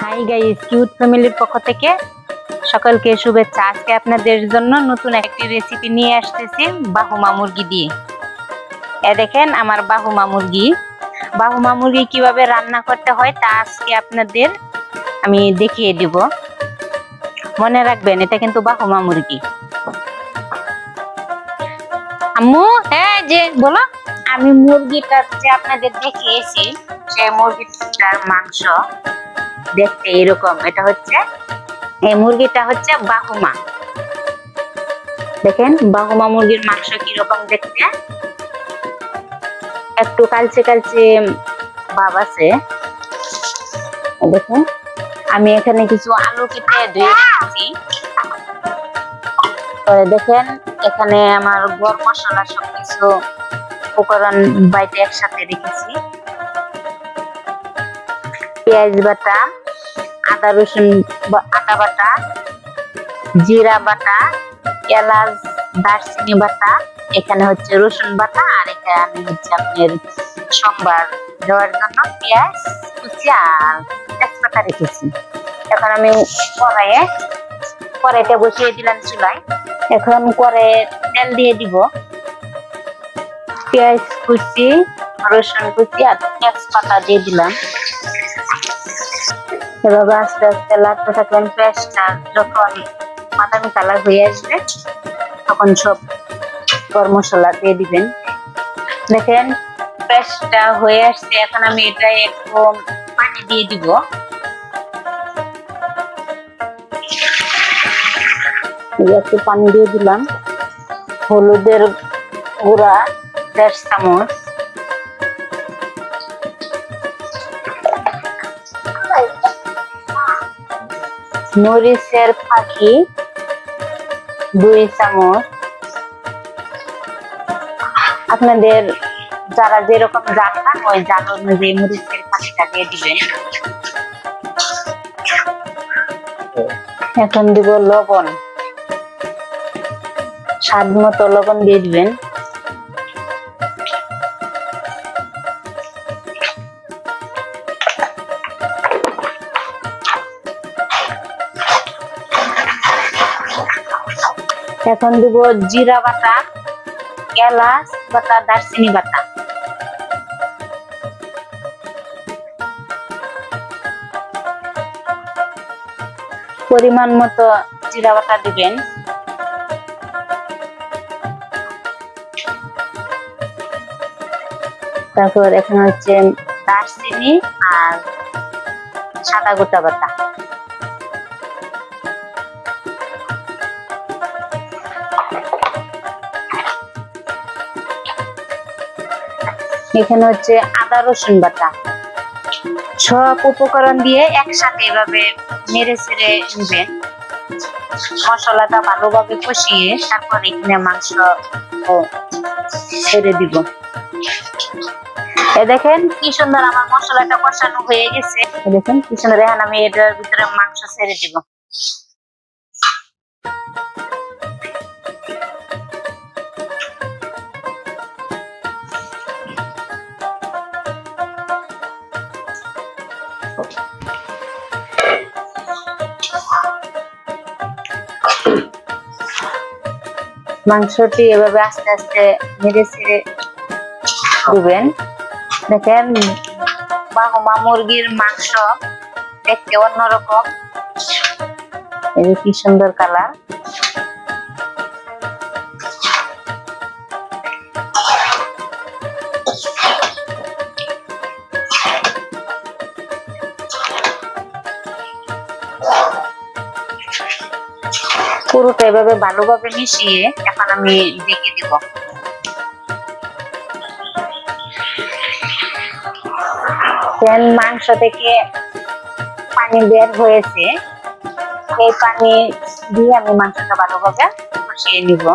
Hi guys, cute ফ্যামিলির পক্ষ থেকে সকলকে শুভেচ্ছা। আজকে আপনাদের জন্য নতুন একটি রেসিপি নিয়ে আসতেছি বাহুমা মুরগি দিয়ে। দেখেন আমার বাহুমা মুরগি। বাহুমা মুরগি কিভাবে রান্না করতে হয় তা আজকে আপনাদের আমি দেখিয়ে দিব। মনে রাখবেন, এটা কিন্তু বাহুমা মুরগি। আম্মু, হ্যাঁ যে বলো। আমি মুরগিটা যে আপনাদের দেখিয়েছি, সেই মুরগিটার মাংস দেখতে এরকম। এটা হচ্ছে, এই মুরগিটা হচ্ছে বাহুমা। দেখেন বাহুমা মুরগির মাংস কিরকম দেখতে, একটু কালচে কালচে ভাব আছে। দেখুন, আমি এখানে কিছু আলু কেটে ধুয়ে রেখেছি। দেখেন এখানে আমার গরম মশলা সবকিছু উপকরণ বাইটে একসাথে রেখেছি। পেঁয়াজ বাটা, আদা রসুন আদা বাটা, জিরা বাটা, এলাচ দারচিনি বাটা, এখানে হচ্ছে রসুন বাটা, আর এখানে হচ্ছে আপনার সম্বার দেওয়ার জন্য পেঁয়াজ কুচি আর তেজপাতা রেখেছি। এখন আমি কড়াইতে বসিয়ে দিলাম চুলায়। এখন করে তেল দিয়ে দিব। পেঁয়াজ কুচি, রসুন কুচি আর তেজপাতা দিয়ে দিলাম। এভাবে আস্তে আস্তে লাড়তে থাকবেন। পেঁয়াজটা যখন বাদামি কালার হয়ে আসবে তখন সব গরম মশলা দিয়ে দিবেন। দেখেন পেঁয়াজটা হয়ে আসছে। এখন আমি এটা একটু পানি দিয়ে দিব। একটু পানি দিয়ে দিলাম। হলুদের গুঁড়া 1.5 চামচ, মরিচের ফাঁকি 2 চামচ। আপনাদের যারা যেরকম জাল খান ওই জাল অনুযায়ী মরিচের ফাঁকিটা দিয়ে দিবেন। এখন দিব লবণ, স্বাদ মতো লবণ দিয়ে দিবেন। এখন দিব জিরা বাটা, এলাচ বাটা, দারচিনি বাটা। পরিমাণ মতো জিরা বাটা দিবেন। তারপর এখানে হচ্ছে দারচিনি আর সাদা গোটা বাটা। এখানে হচ্ছে আদা রসুন বাটা। সব উপকরণ দিয়ে একসাথে এভাবে নেড়ে ছেড়ে নেবেন। মশলাটা ভালোভাবে কষিয়ে তারপর এখানে মাংস ছেড়ে দিব। দেখেন কি সুন্দর আমার মশলাটা কষানো হয়ে গেছে। দেখেন কি সুন্দর। এখন আমি এটার ভিতরে মাংস ছেড়ে দিব। মাংসটি এভাবে আস্তে আস্তে নেড়ে ছেড়ে দিবেন। দেখেন বাহুমা মুরগির মাংস দেখতে অন্যরকম। এই কি সুন্দর কালার। পুরোটা এভাবে ভালোভাবে মিশিয়ে এখন আমি ঢেকে দিব। মাংস থেকে পানি বের হয়েছে, এই পানি দিয়ে আমি মাংসটা ভালোভাবে কষিয়ে নিব।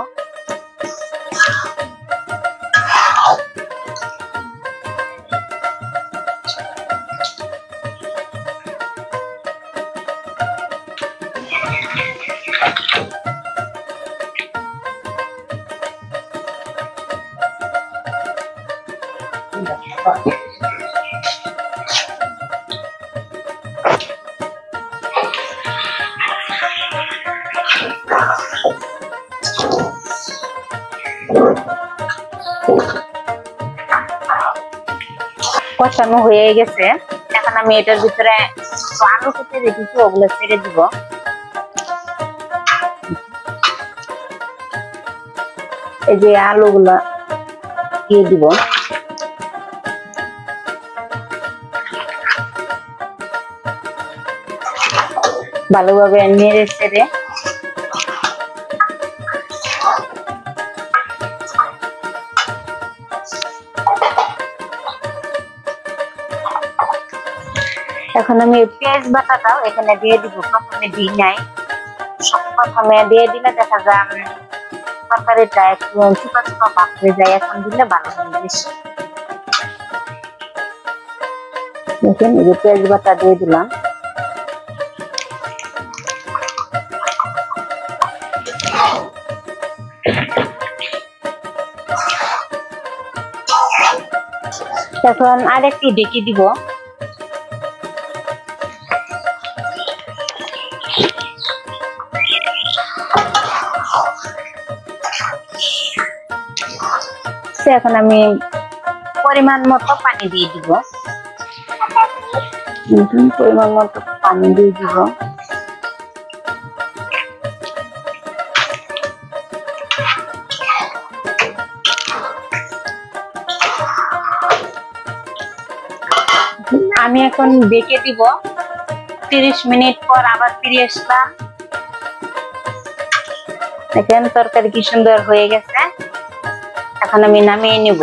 কষানো হয়ে গেছে। এখন আমি এটার ভিতরে আলু কেটে রেখেছি, ওগুলো ছেড়ে দিব। এই যে আলুগুলা দিয়ে দিব। ভালোভাবে নেড়ে চেড়ে এখন আমি পেঁয়াজ বাটাটাও এখানে দিয়ে দিব। প্রথমে দিই নাই, প্রথমে দিয়ে দিলে দেখা যায় তরকারিটা একটু ছোট ছোট ভাগ হয়ে যায়। এখন দিলে ভালো হবে বেশি। দেখেন এই যে পেঁয়াজ বাটা দিয়ে দিলাম। এখন আর একটু ঢেকে দিব। এখন আমি পরিমাণ মতো পানি দিয়ে দিব। পরিমাণ মতো পানি দিয়ে দিব। আমি এখন ঢেকে দিব। 30 মিনিট পর আবার ফিরে আসলাম। দেখেন তরকারি কি সুন্দর হয়ে গেছে। এখন আমি নামিয়ে নিব।